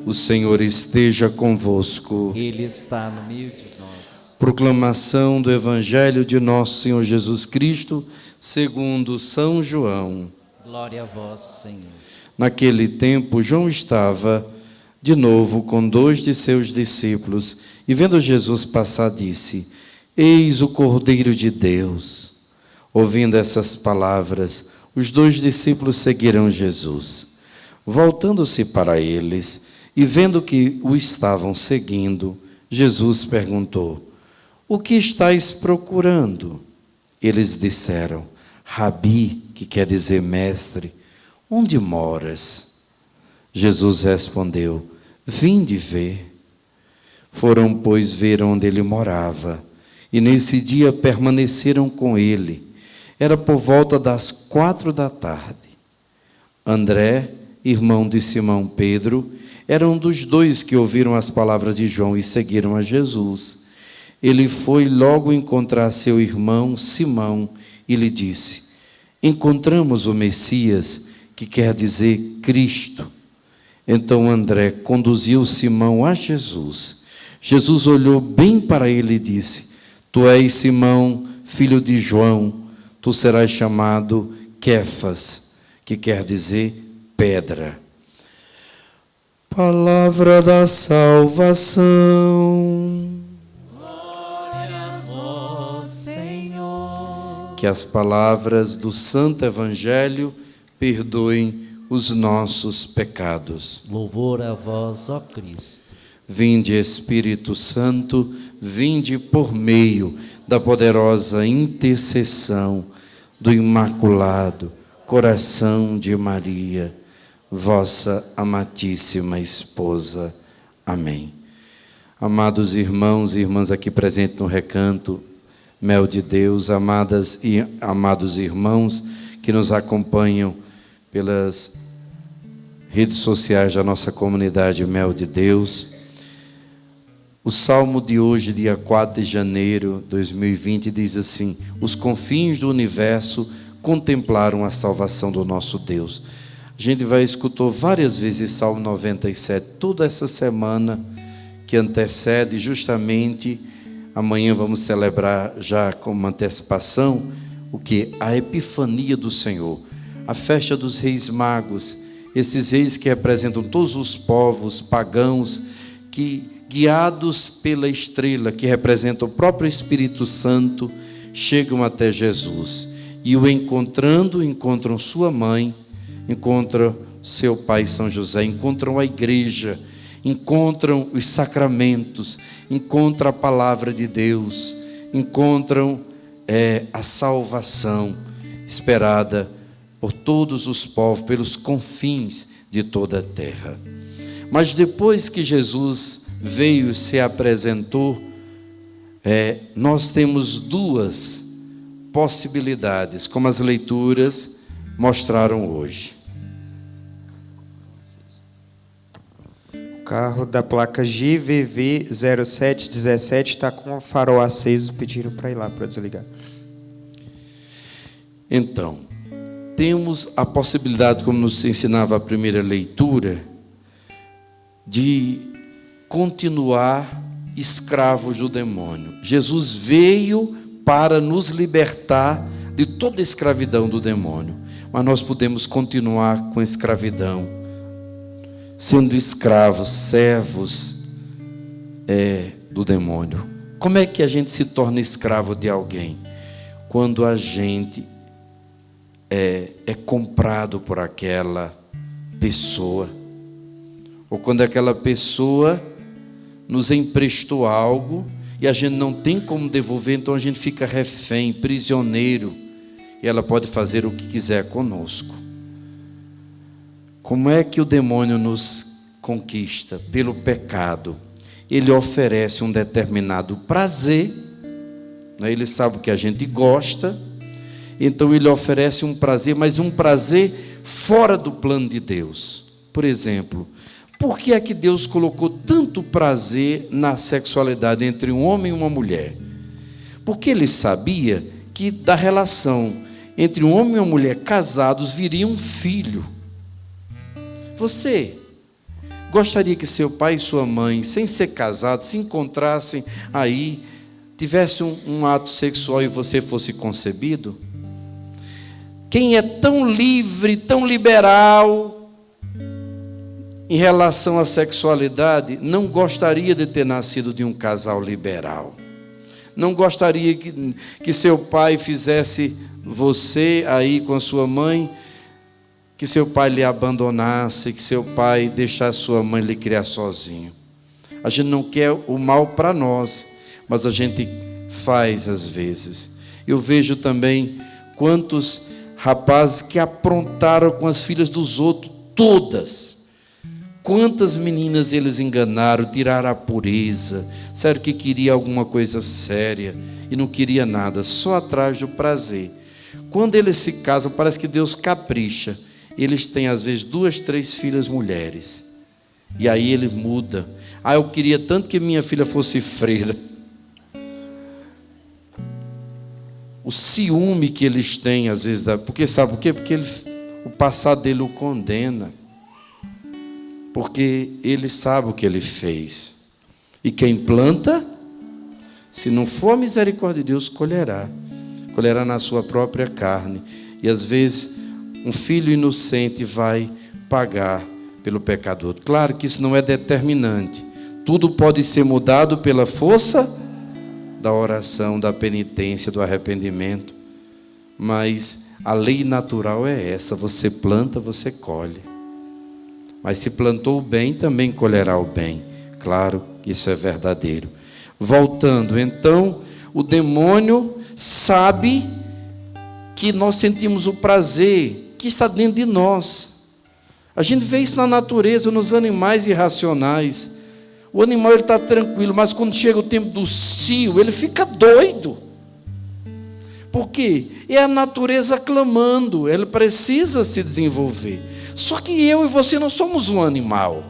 O Senhor esteja convosco. Ele está no meio de nós. Proclamação do Evangelho de nosso Senhor Jesus Cristo, segundo São João. Glória a vós, Senhor. Naquele tempo, João estava de novo com 2 de seus discípulos, e vendo Jesus passar, disse: Eis o Cordeiro de Deus. Ouvindo essas palavras, os 2 discípulos seguiram Jesus. Voltando-se para eles, e vendo que o estavam seguindo, Jesus perguntou: O que estáis procurando? Eles disseram: Rabi, que quer dizer mestre, onde moras? Jesus respondeu: Vinde ver. Foram, pois, ver onde ele morava, e nesse dia permaneceram com ele. Era por volta das 4 da tarde. André, irmão de Simão Pedro, era um dos 2 que ouviram as palavras de João e seguiram a Jesus. Ele foi logo encontrar seu irmão Simão e lhe disse: Encontramos o Messias, que quer dizer Cristo. Então André conduziu Simão a Jesus. Jesus olhou bem para ele e disse: Tu és Simão, filho de João, tu serás chamado Quefas, que quer dizer pedra. Palavra da salvação. Glória a vós, Senhor. Que as palavras do Santo Evangelho perdoem os nossos pecados. Louvor a vós, ó Cristo. Vinde, Espírito Santo, vinde por meio da poderosa intercessão do Imaculado Coração de Maria, vossa amadíssima esposa. Amém. Amados irmãos e irmãs aqui presentes no recanto Mel de Deus, amadas e amados irmãos que nos acompanham pelas redes sociais da nossa comunidade Mel de Deus. O salmo de hoje, dia 4 de janeiro de 2020, diz assim: Os confins do universo contemplaram a salvação do nosso Deus. A gente escutou várias vezes Salmo 97, toda essa semana que antecede justamente, amanhã vamos celebrar já como antecipação, o que? A Epifania do Senhor, a festa dos Reis Magos, esses reis que representam todos os povos pagãos, que guiados pela estrela, que representa o próprio Espírito Santo, chegam até Jesus, e o encontram sua mãe, encontram seu pai São José, encontram a igreja, encontram os sacramentos, encontram a palavra de Deus, encontram a salvação esperada por todos os povos, pelos confins de toda a terra. Mas depois que Jesus veio e se apresentou, nós temos 2 possibilidades, como as leituras mostraram hoje. O carro da placa GVV 0717 está com o farol aceso, pediram para ir lá para desligar. Então, temos a possibilidade, como nos ensinava a primeira leitura, de continuar escravos do demônio. Jesus veio para nos libertar de toda a escravidão do demônio, mas nós podemos continuar com a escravidão, sendo escravos, servos do demônio. Como é que a gente se torna escravo de alguém? Quando a gente é comprado por aquela pessoa, ou quando aquela pessoa nos emprestou algo e a gente não tem como devolver, então a gente fica refém, prisioneiro, e ela pode fazer o que quiser conosco. Como é que o demônio nos conquista? Pelo pecado. Ele oferece um determinado prazer, né? Ele sabe o que a gente gosta, então ele oferece um prazer, mas um prazer fora do plano de Deus. Por exemplo, por que é que Deus colocou tanto prazer na sexualidade entre um homem e uma mulher? Porque ele sabia que da relação entre um homem e uma mulher casados viria um filho. Você, gostaria que seu pai e sua mãe, sem ser casados, se encontrassem aí, tivesse um ato sexual e você fosse concebido? Quem é tão livre, tão liberal em relação à sexualidade, não gostaria de ter nascido de um casal liberal. Não gostaria que seu pai fizesse você aí com a sua mãe, que seu pai lhe abandonasse, que seu pai deixasse sua mãe lhe criar sozinho. A gente não quer o mal para nós, mas a gente faz às vezes. Eu vejo também quantos rapazes que aprontaram com as filhas dos outros, todas. Quantas meninas eles enganaram, tiraram a pureza, disseram que queria alguma coisa séria e não queria nada, só atrás do prazer. Quando eles se casam, parece que Deus capricha. Eles têm às vezes 2, 3 filhas mulheres. E aí ele muda. Eu queria tanto que minha filha fosse freira. O ciúme que eles têm às vezes, porque sabe por quê? Porque o passado dele o condena. Porque ele sabe o que ele fez. E quem planta, se não for a misericórdia de Deus, colherá. Colherá na sua própria carne. E às vezes um filho inocente vai pagar pelo pecador. Claro que isso não é determinante. Tudo pode ser mudado pela força da oração, da penitência, do arrependimento. Mas a lei natural é essa: você planta, você colhe. Mas se plantou o bem, também colherá o bem. Claro que isso é verdadeiro. Voltando, então, o demônio sabe que nós sentimos o prazer que está dentro de nós. A gente vê isso na natureza, nos animais irracionais. O animal está tranquilo, mas quando chega o tempo do cio, ele fica doido. Por quê? É a natureza clamando, ele precisa se desenvolver. Só que eu e você não somos um animal.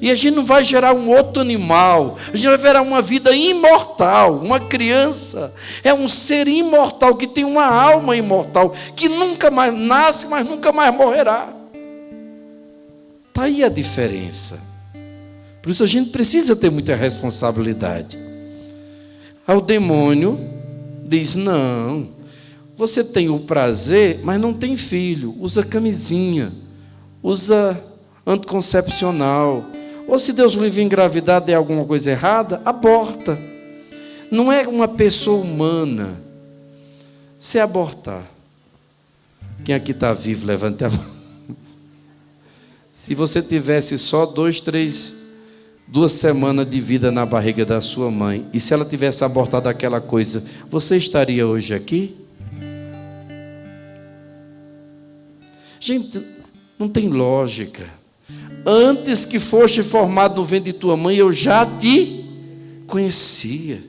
E a gente não vai gerar um outro animal. A gente vai gerar uma vida imortal. Uma criança é um ser imortal, que tem uma alma imortal, que nunca mais nasce, mas nunca mais morrerá. Está aí a diferença. Por isso a gente precisa ter muita responsabilidade. O demônio diz: não, você tem o prazer, mas não tem filho. Usa camisinha, usa anticoncepcional. Ou se Deus livre engravidar, der alguma coisa errada, aborta. Não é uma pessoa humana se abortar. Quem aqui está vivo, levante a mão. Se você tivesse só 2 semanas de vida na barriga da sua mãe, e se ela tivesse abortado aquela coisa, você estaria hoje aqui? Gente, não tem lógica. Antes que foste formado no ventre de tua mãe, eu já te conhecia.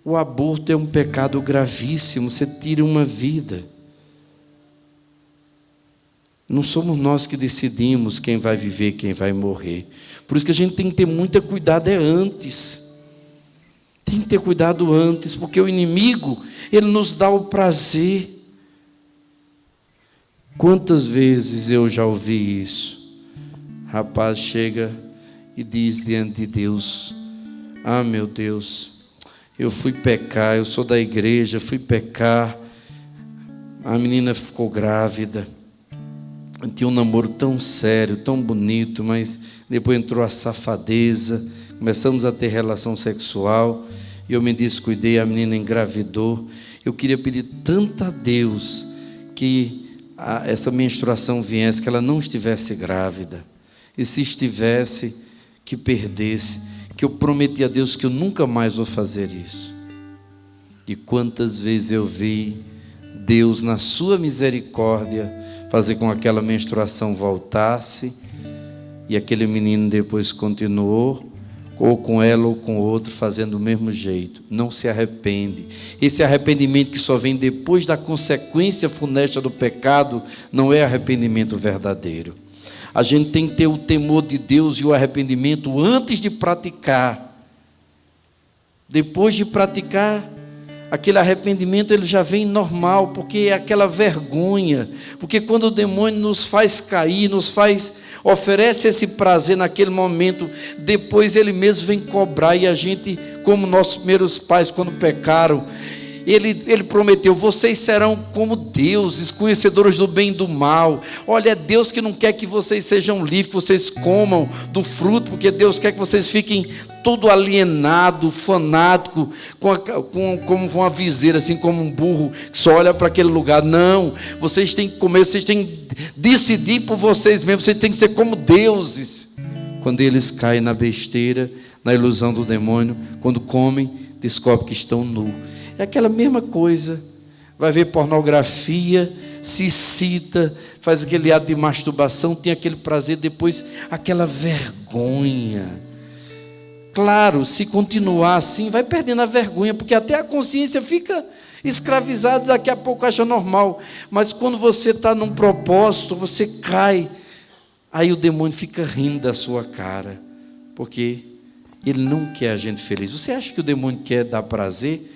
O aborto é um pecado gravíssimo, você tira uma vida. Não somos nós que decidimos quem vai viver, quem vai morrer. Por isso que a gente tem que ter muito cuidado antes. Tem que ter cuidado antes, porque o inimigo, ele nos dá o prazer. Quantas vezes eu já ouvi isso? Rapaz chega e diz diante de Deus: meu Deus, eu fui pecar, eu sou da igreja, fui pecar, a menina ficou grávida, tinha um namoro tão sério, tão bonito, mas depois entrou a safadeza, começamos a ter relação sexual, e eu me descuidei, a menina engravidou. Eu queria pedir tanto a Deus que essa menstruação viesse, que ela não estivesse grávida. E se estivesse, que perdesse, que eu prometi a Deus que eu nunca mais vou fazer isso. E quantas vezes eu vi Deus, na sua misericórdia, fazer com que aquela menstruação voltasse, e aquele menino depois continuou, ou com ela ou com outro, fazendo do mesmo jeito. Não se arrepende. Esse arrependimento que só vem depois da consequência funesta do pecado, não é arrependimento verdadeiro. A gente tem que ter o temor de Deus e o arrependimento antes de praticar. Depois de praticar, aquele arrependimento ele já vem normal, porque é aquela vergonha, porque quando o demônio nos faz cair, oferece esse prazer naquele momento, depois ele mesmo vem cobrar, e a gente, como nossos primeiros pais quando pecaram, ele prometeu: vocês serão como deuses, conhecedores do bem e do mal. Olha, é Deus que não quer que vocês sejam livres, que vocês comam do fruto, porque Deus quer que vocês fiquem todo alienado, fanático, como uma viseira, assim como um burro que só olha para aquele lugar. Não, vocês têm que comer, vocês têm que decidir por vocês mesmos, vocês têm que ser como deuses. Quando eles caem na besteira, na ilusão do demônio, quando comem, descobrem que estão nus. É aquela mesma coisa, vai ver pornografia, se excita, faz aquele ato de masturbação, tem aquele prazer, depois aquela vergonha. Claro, se continuar assim, vai perdendo a vergonha, porque até a consciência fica escravizada, daqui a pouco acha normal. Mas quando você está num propósito, você cai, aí o demônio fica rindo da sua cara, porque ele não quer a gente feliz. Você acha que o demônio quer dar prazer?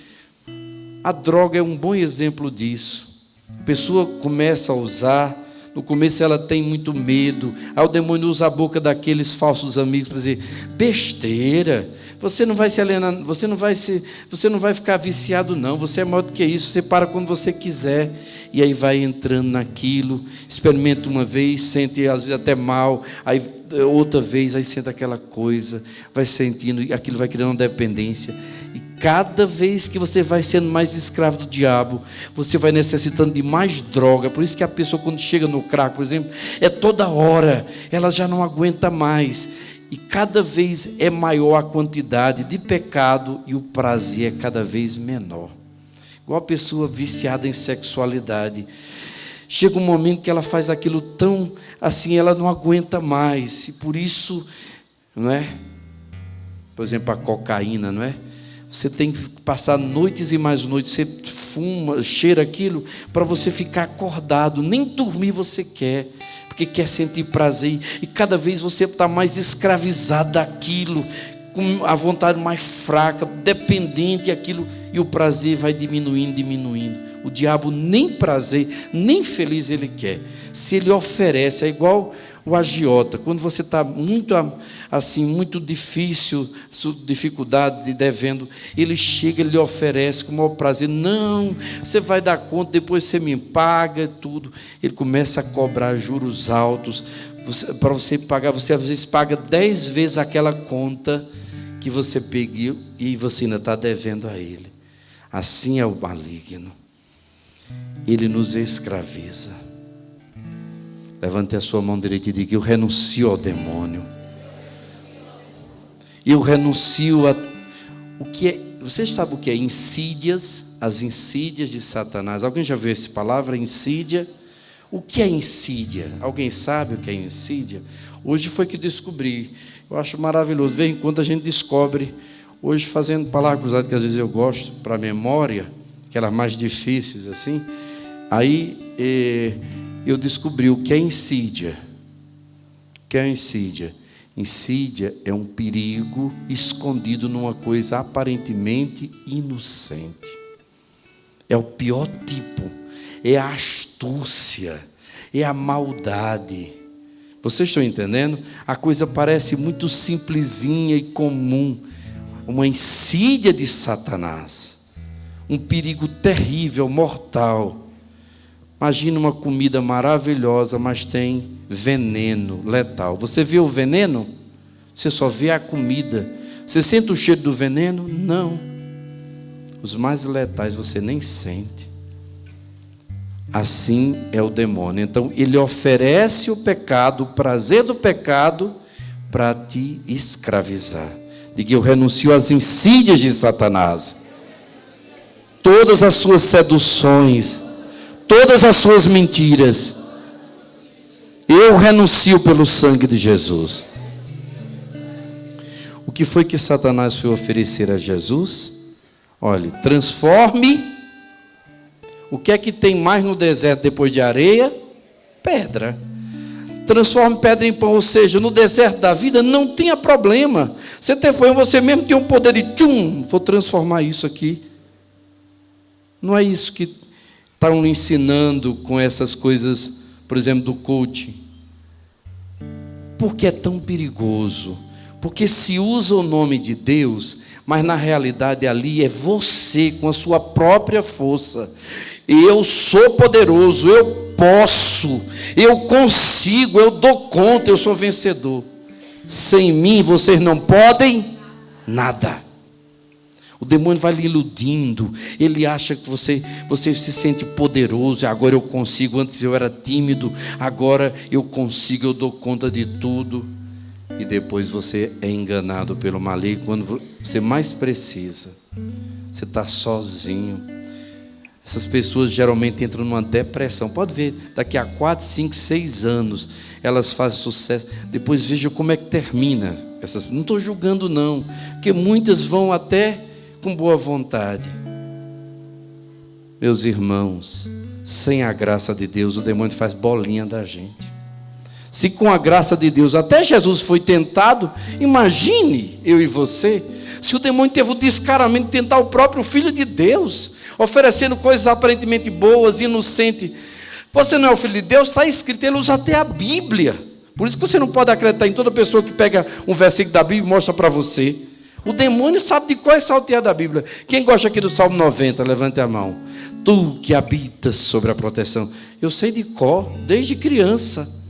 A droga é um bom exemplo disso. A pessoa começa a usar, no começo ela tem muito medo, aí o demônio usa a boca daqueles falsos amigos para dizer: besteira, você não vai se alienar, você não vai ficar viciado não, você é maior do que isso, você para quando você quiser. E aí vai entrando naquilo, experimenta uma vez, sente às vezes até mal, aí outra vez, aí sente aquela coisa, vai sentindo, e aquilo vai criando uma dependência. Cada vez que você vai sendo mais escravo do diabo, você vai necessitando de mais droga. Por isso que a pessoa, quando chega no crack, por exemplo, é toda hora, ela já não aguenta mais. E cada vez é maior a quantidade de pecado e o prazer é cada vez menor. Igual a pessoa viciada em sexualidade. Chega um momento que ela faz aquilo tão assim, ela não aguenta mais. E por isso, não é? Por exemplo, a cocaína, não é? Você tem que passar noites e mais noites, você fuma, cheira aquilo, para você ficar acordado, nem dormir você quer, porque quer sentir prazer, e cada vez você está mais escravizado daquilo, com a vontade mais fraca, dependente daquilo, e o prazer vai diminuindo. O diabo nem prazer, nem feliz ele quer. Se ele oferece, é igual o agiota, quando você está muito assim, muito difícil, dificuldade, devendo, ele chega, ele lhe oferece com o maior prazer: não, você vai dar conta, depois você me paga tudo. Ele começa a cobrar juros altos, para você pagar, você às vezes paga 10 vezes aquela conta que você pegou e você ainda está devendo a ele. Assim é o maligno, ele nos escraviza. Levante a sua mão direita e diga: eu renuncio ao demônio. Eu renuncio a... O que é... Vocês sabem o que é insídias? As insídias de Satanás. Alguém já viu essa palavra, insídia? O que é insídia? Alguém sabe o que é insídia? Hoje foi que descobri. Eu acho maravilhoso. De vez em quando a gente descobre. Hoje fazendo palavra cruzada, que às vezes eu gosto, para a memória, aquelas mais difíceis assim. Aí... eu descobri o que é insídia. O que é insídia? Insídia é um perigo escondido numa coisa aparentemente inocente. É o pior tipo. É a astúcia. É a maldade. Vocês estão entendendo? A coisa parece muito simplesinha e comum. Uma insídia de Satanás. Um perigo terrível, mortal. Imagina uma comida maravilhosa, mas tem veneno letal. Você vê o veneno? Você só vê a comida. Você sente o cheiro do veneno? Não. Os mais letais você nem sente. Assim é o demônio. Então, ele oferece o pecado, o prazer do pecado, para te escravizar. Diga: eu renuncio às insídias de Satanás. Todas as suas seduções, todas as suas mentiras, eu renuncio pelo sangue de Jesus. O que foi que Satanás foi oferecer a Jesus? Olha, transforme. O que é que tem mais no deserto depois de areia? Pedra. Transforme pedra em pão, ou seja, no deserto da vida não tinha problema. Você mesmo tem o poder de vou transformar isso aqui Não é isso que estão ensinando com essas coisas, por exemplo, do coaching. Por que é tão perigoso? Porque se usa o nome de Deus, mas na realidade ali é você com a sua própria força. Eu sou poderoso, eu posso, eu consigo, eu dou conta, eu sou vencedor. Sem mim vocês não podem nada. O demônio vai lhe iludindo. Ele acha que você se sente poderoso. Agora eu consigo. Antes eu era tímido. Agora eu consigo. Eu dou conta de tudo. E depois você é enganado pelo maligno. Quando você mais precisa, você está sozinho. Essas pessoas geralmente entram numa depressão. Pode ver, daqui a 4, 5, 6 anos elas fazem sucesso. Depois veja como é que termina. Não estou julgando não. Porque muitas vão até com boa vontade. Meus irmãos, sem a graça de Deus, o demônio faz bolinha da gente. Se com a graça de Deus até Jesus foi tentado, imagine eu e você, se o demônio teve o descaramento de tentar o próprio Filho de Deus, oferecendo coisas aparentemente boas, inocentes. Você não é o Filho de Deus? Está escrito, ele usa até a Bíblia. Por isso que você não pode acreditar em toda pessoa que pega um versículo da Bíblia e mostra para você. O demônio sabe de qual é salteado da Bíblia. Quem gosta aqui do Salmo 90, levante a mão. Tu que habitas sobre a proteção. Eu sei de cor, desde criança.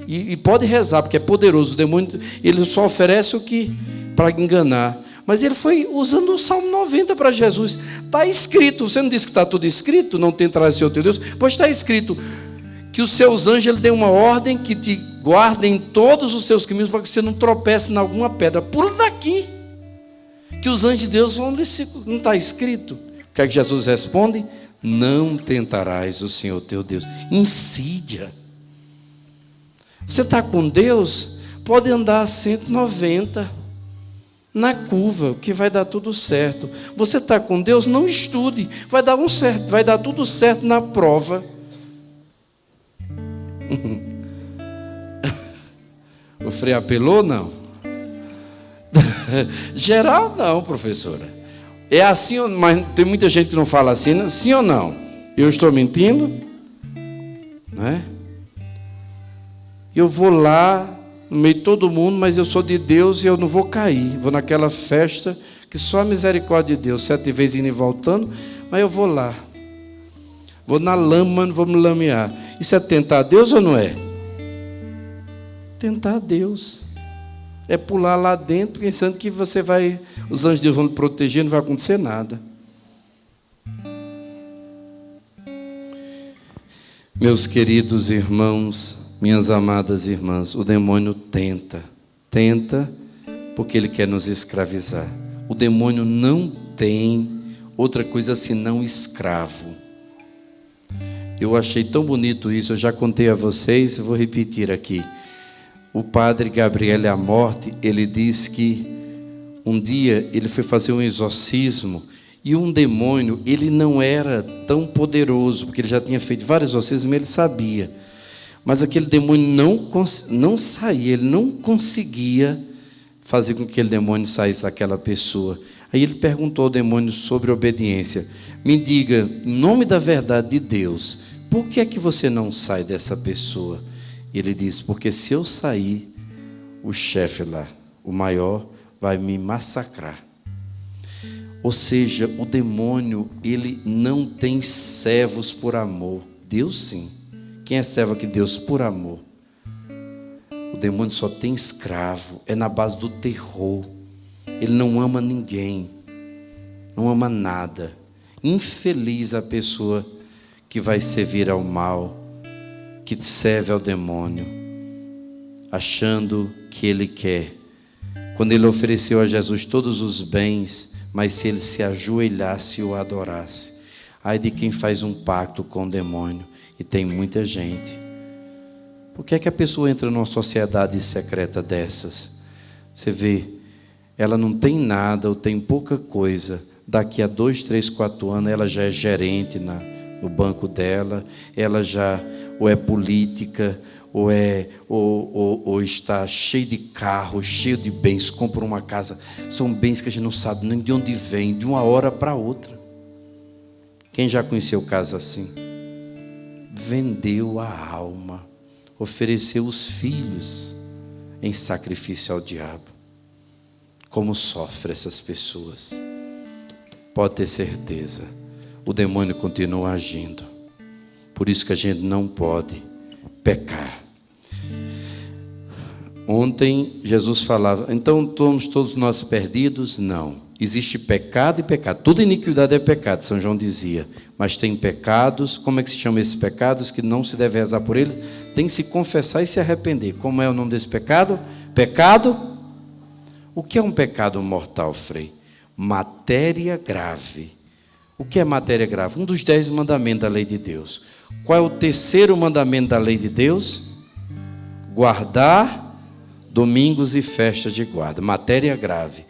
E pode rezar, porque é poderoso. O demônio, ele só oferece o que para enganar. Mas ele foi usando o Salmo 90 para Jesus. Está escrito, você não disse que está tudo escrito? Não tentarás ser o teu Deus? Pois está escrito que os seus anjos, ele deu uma ordem que te guardem todos os seus caminhos para que você não tropece em alguma pedra. Pula daqui. Que os anjos de Deus vão lhe... Não está escrito? O que é que Jesus responde? Não tentarás o Senhor teu Deus. Insídia. Você está com Deus, pode andar a 190 na curva, que vai dar tudo certo. Você está com Deus, não estude, vai dar tudo certo na prova. O Frei apelou? Não. Geral não, professora. É assim, mas tem muita gente que não fala assim, não? Sim ou não? Eu estou mentindo? Não é? Eu vou lá no meio de todo mundo, mas eu sou de Deus e eu não vou cair. Vou naquela festa que só a misericórdia de Deus, 7 vezes indo e voltando, mas eu vou lá. Vou na lama, mas não vou me lamear. Isso é tentar Deus ou não é? Tentar Deus. É pular lá dentro pensando que você vai, os anjos de Deus vão lhe proteger, não vai acontecer nada. Meus queridos irmãos, minhas amadas irmãs, o demônio tenta porque ele quer nos escravizar. O demônio não tem outra coisa senão escravo. Eu achei tão bonito isso, eu já contei a vocês, eu vou repetir aqui. O padre Gabriel Amorte, ele diz que um dia ele foi fazer um exorcismo e um demônio, ele não era tão poderoso, porque ele já tinha feito vários exorcismos, ele sabia. Mas aquele demônio não saía, ele não conseguia fazer com que aquele demônio saísse daquela pessoa. Aí ele perguntou ao demônio sobre obediência. Me diga, em nome da verdade de Deus, por que é que você não sai dessa pessoa? Ele disse, porque se eu sair, o chefe lá, o maior, vai me massacrar. Ou seja, o demônio, ele não tem servos por amor. Deus sim. Quem é servo aqui? Deus por amor. O demônio só tem escravo. É na base do terror. Ele não ama ninguém. Não ama nada. Infeliz a pessoa que vai servir ao mal, que serve ao demônio, achando que ele quer. Quando ele ofereceu a Jesus todos os bens, mas se ele se ajoelhasse e o adorasse. Ai de quem faz um pacto com o demônio. E tem muita gente. Por que é que a pessoa entra numa sociedade secreta dessas? Você vê, ela não tem nada ou tem pouca coisa. Daqui a 2, 3, 4 anos ela já é gerente no banco dela. Ela já ou é política ou está cheio de carro, cheio de bens, compra uma casa. São bens que a gente não sabe nem de onde vem, de uma hora para outra. Quem já conheceu casos assim? Vendeu a alma, ofereceu os filhos em sacrifício ao diabo. Como sofrem essas pessoas? Pode ter certeza, o demônio continua agindo. Por isso que a gente não pode pecar. Ontem Jesus falava, então somos todos nós perdidos? Não. Existe pecado e pecado. Toda iniquidade é pecado, São João dizia. Mas tem pecados, como é que se chama esses pecados? Que não se deve rezar por eles. Tem que se confessar e se arrepender. Como é o nome desse pecado? Pecado? O que é um pecado mortal, Frei? Matéria grave. O que é matéria grave? Um dos 10 mandamentos da lei de Deus. Qual é o terceiro mandamento da lei de Deus? Guardar domingos e festas de guarda. Matéria grave.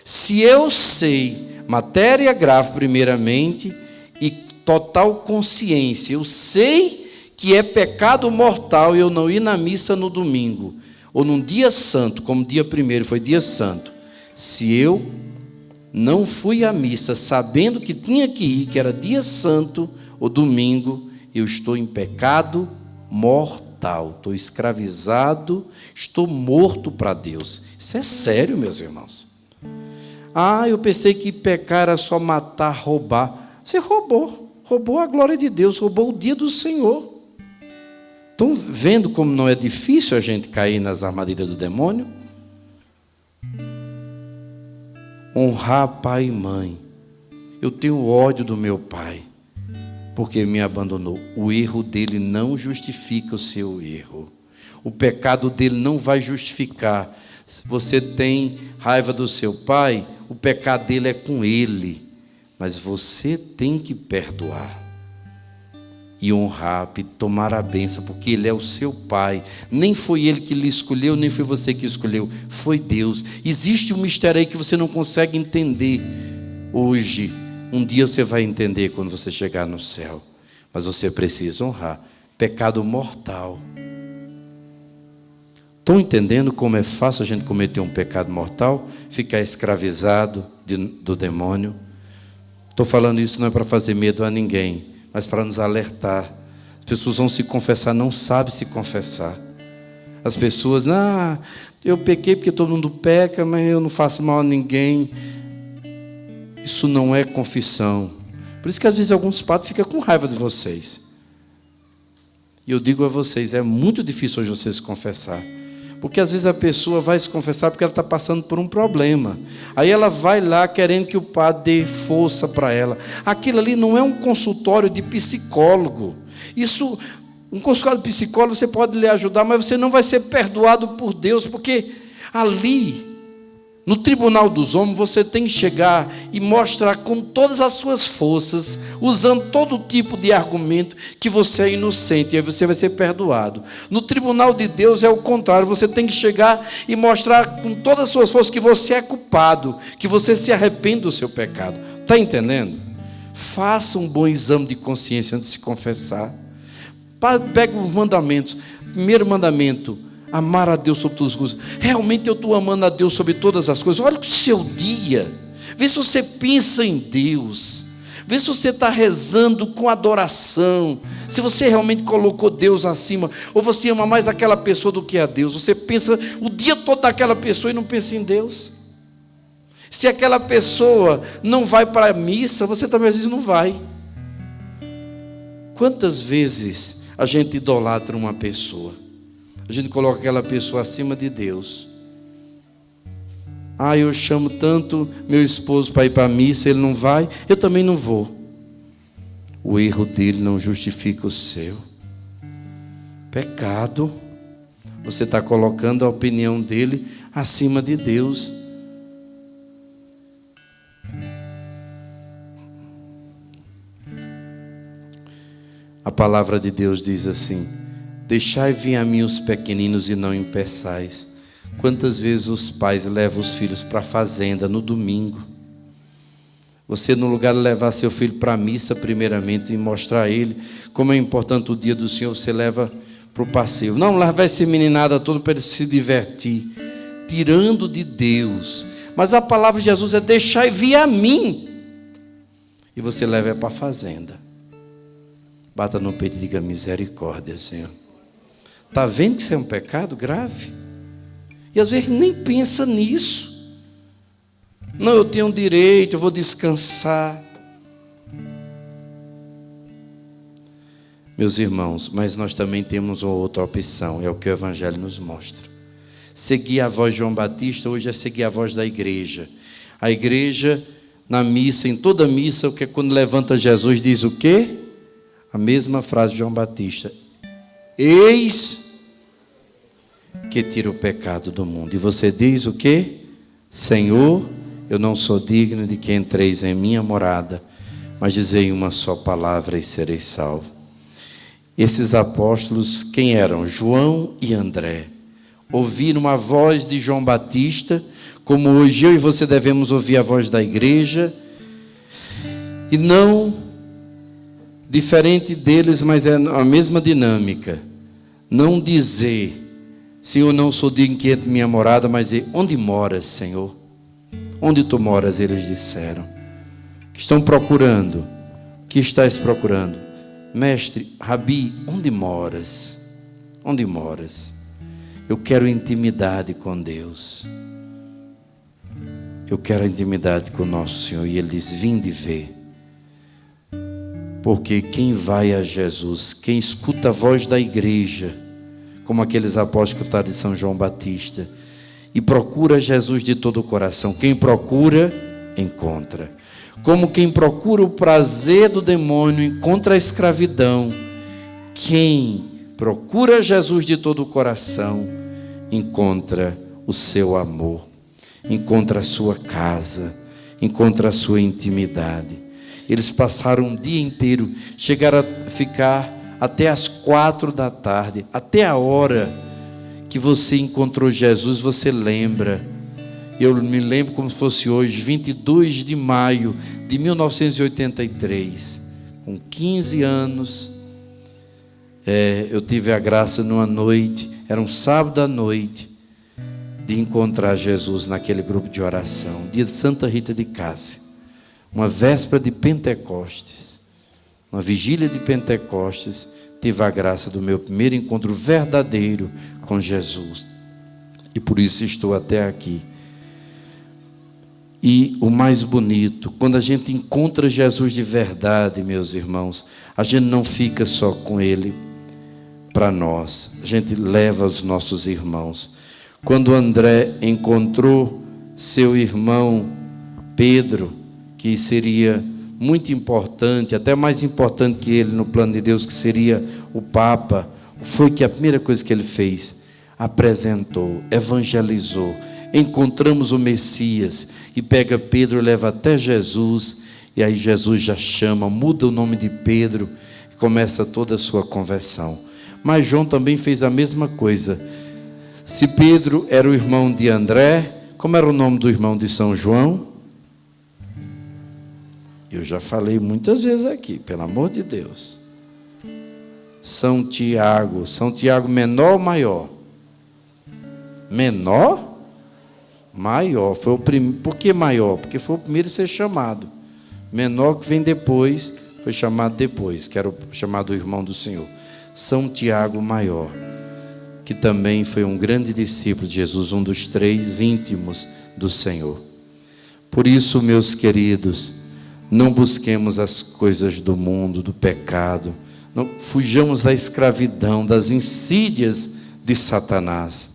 Se eu sei, matéria grave primeiramente, e total consciência, eu sei que é pecado mortal eu não ir na missa no domingo, ou num dia santo, como dia primeiro foi dia santo. Se eu não fui à missa sabendo que tinha que ir, que era dia santo ou domingo, eu estou em pecado mortal, estou escravizado, estou morto para Deus. Isso é sério, meus irmãos. Eu pensei que pecar era só matar, roubar. Você roubou a glória de Deus, roubou o dia do Senhor. Estão vendo como não é difícil a gente cair nas armadilhas do demônio? Honrar pai e mãe. Eu tenho ódio do meu pai, porque me abandonou. O erro dele não justifica o seu erro. O pecado dele não vai justificar. Se você tem raiva do seu pai, o pecado dele é com ele. Mas você tem que perdoar e honrar, e tomar a bênção, porque ele é o seu pai. Nem foi ele que lhe escolheu, nem foi você que escolheu, foi Deus. Existe um mistério aí que você não consegue entender hoje. Um dia você vai entender quando você chegar no céu. Mas você precisa honrar. Pecado mortal. Estão entendendo como é fácil a gente cometer um pecado mortal? Ficar escravizado do demônio. Estou falando isso não é para fazer medo a ninguém, mas para nos alertar. As pessoas vão se confessar, não sabem se confessar. As pessoas, eu pequei porque todo mundo peca, mas eu não faço mal a ninguém. Isso não é confissão. Por isso que às vezes alguns padres ficam com raiva de vocês. E eu digo a vocês, é muito difícil hoje você se confessar. Porque às vezes a pessoa vai se confessar porque ela está passando por um problema. Aí ela vai lá querendo que o padre dê força para ela. Aquilo ali não é um consultório de psicólogo. Isso, um consultório de psicólogo você pode lhe ajudar, mas você não vai ser perdoado por Deus, porque ali, no tribunal dos homens, você tem que chegar e mostrar com todas as suas forças, usando todo tipo de argumento, que você é inocente, e aí você vai ser perdoado. No tribunal de Deus é o contrário, você tem que chegar e mostrar com todas as suas forças que você é culpado, que você se arrepende do seu pecado. Está entendendo? Faça um bom exame de consciência antes de se confessar. Pega os mandamentos. Primeiro mandamento: amar a Deus sobre todas as coisas. Realmente eu estou amando a Deus sobre todas as coisas. Olha o seu dia. Vê se você pensa em Deus. Vê se você está rezando com adoração. Se você realmente colocou Deus acima. Ou você ama mais aquela pessoa do que a Deus. Você pensa o dia todo naquela pessoa e não pensa em Deus. Se aquela pessoa não vai para a missa, você também às vezes não vai. Quantas vezes a gente idolatra uma pessoa? A gente coloca aquela pessoa acima de Deus. Eu chamo tanto meu esposo para ir para a missa, ele não vai, eu também não vou. O erro dele não justifica o seu. Pecado. Você está colocando a opinião dele acima de Deus. A palavra de Deus diz assim: deixai vir a mim os pequeninos e não impeçais. Quantas vezes os pais levam os filhos para a fazenda no domingo? Você, no lugar de levar seu filho para a missa primeiramente e mostrar a ele como é importante o dia do Senhor, você leva para o passeio. Não, lá vai ser meninada toda para ele se divertir, tirando de Deus. Mas a palavra de Jesus é: deixai vir a mim. e você leva para a fazenda. Bata no peito e diga: misericórdia, Senhor. Está vendo que isso é um pecado grave? E às vezes nem pensa nisso. Não, eu tenho direito, eu vou descansar. Meus irmãos, mas nós também temos uma outra opção, é o que o Evangelho nos mostra. Seguir a voz de João Batista hoje é seguir a voz da igreja. A igreja, na missa, em toda missa, o que é quando levanta Jesus, diz o quê? A mesma frase de João Batista: eis que tira o pecado do mundo. E você diz o quê? Senhor, eu não sou digno de que entreis em minha morada, mas dizei uma só palavra e serei salvo. Esses apóstolos, quem eram? João e André. Ouviram a voz de João Batista, como hoje eu e você devemos ouvir a voz da igreja, e não diferente deles, mas é a mesma dinâmica. Não dizer: Senhor, não sou digno que entre minha morada, mas dizer: onde moras, Senhor? Onde tu moras? Eles disseram. Que estão procurando. Que estás procurando? Mestre, Rabi, onde moras? Onde moras? Eu quero intimidade com Deus. Eu quero intimidade com o nosso Senhor. E ele diz: vinde ver. Porque quem vai a Jesus, quem escuta a voz da igreja, como aqueles apóstolos de São João Batista, e procura Jesus de todo o coração, quem procura, encontra. Como quem procura o prazer do demônio, encontra a escravidão. Quem procura Jesus de todo o coração, encontra o seu amor, encontra a sua casa, encontra a sua intimidade. Eles passaram um dia inteiro, chegaram a ficar até as 4 da tarde, até a hora que você encontrou Jesus. Você lembra? Eu me lembro como se fosse hoje, 22 de maio de 1983, com 15 anos, eu tive a graça numa noite, era um sábado à noite, de encontrar Jesus naquele grupo de oração, dia de Santa Rita de Cássia, uma véspera de Pentecostes, uma vigília de Pentecostes. Tive a graça do meu primeiro encontro verdadeiro com Jesus, e por isso estou até aqui. E o mais bonito, quando a gente encontra Jesus de verdade, meus irmãos, a gente não fica só com Ele para nós, a gente leva os nossos irmãos. Quando André encontrou seu irmão Pedro, que seria muito importante, até mais importante que ele no plano de Deus, que seria o Papa, foi que a primeira coisa que ele fez? Apresentou, evangelizou. Encontramos o Messias, e pega Pedro, leva até Jesus, e aí Jesus já chama, muda o nome de Pedro, e começa toda a sua conversão. Mas João também fez a mesma coisa. Se Pedro era o irmão de André, como era o nome do irmão de São João? Eu já falei muitas vezes aqui, pelo amor de Deus. São Tiago menor ou maior? Menor? Maior, foi o primeiro. Por que maior? Porque foi o primeiro a ser chamado. Menor que vem depois, foi chamado depois, que era o chamado irmão do Senhor. São Tiago maior, que também foi um grande discípulo de Jesus, um dos 3 íntimos do Senhor. Por isso, meus queridos, não busquemos as coisas do mundo, do pecado, não fujamos da escravidão, das insídias de Satanás.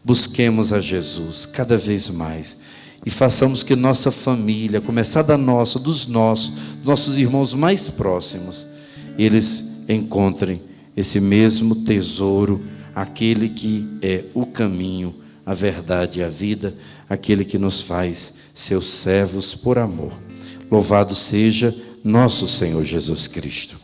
Busquemos a Jesus cada vez mais e façamos que nossa família, começar da nossa, dos nossos irmãos mais próximos, eles encontrem esse mesmo tesouro, aquele que é o caminho, a verdade e a vida, aquele que nos faz seus servos por amor. Louvado seja nosso Senhor Jesus Cristo.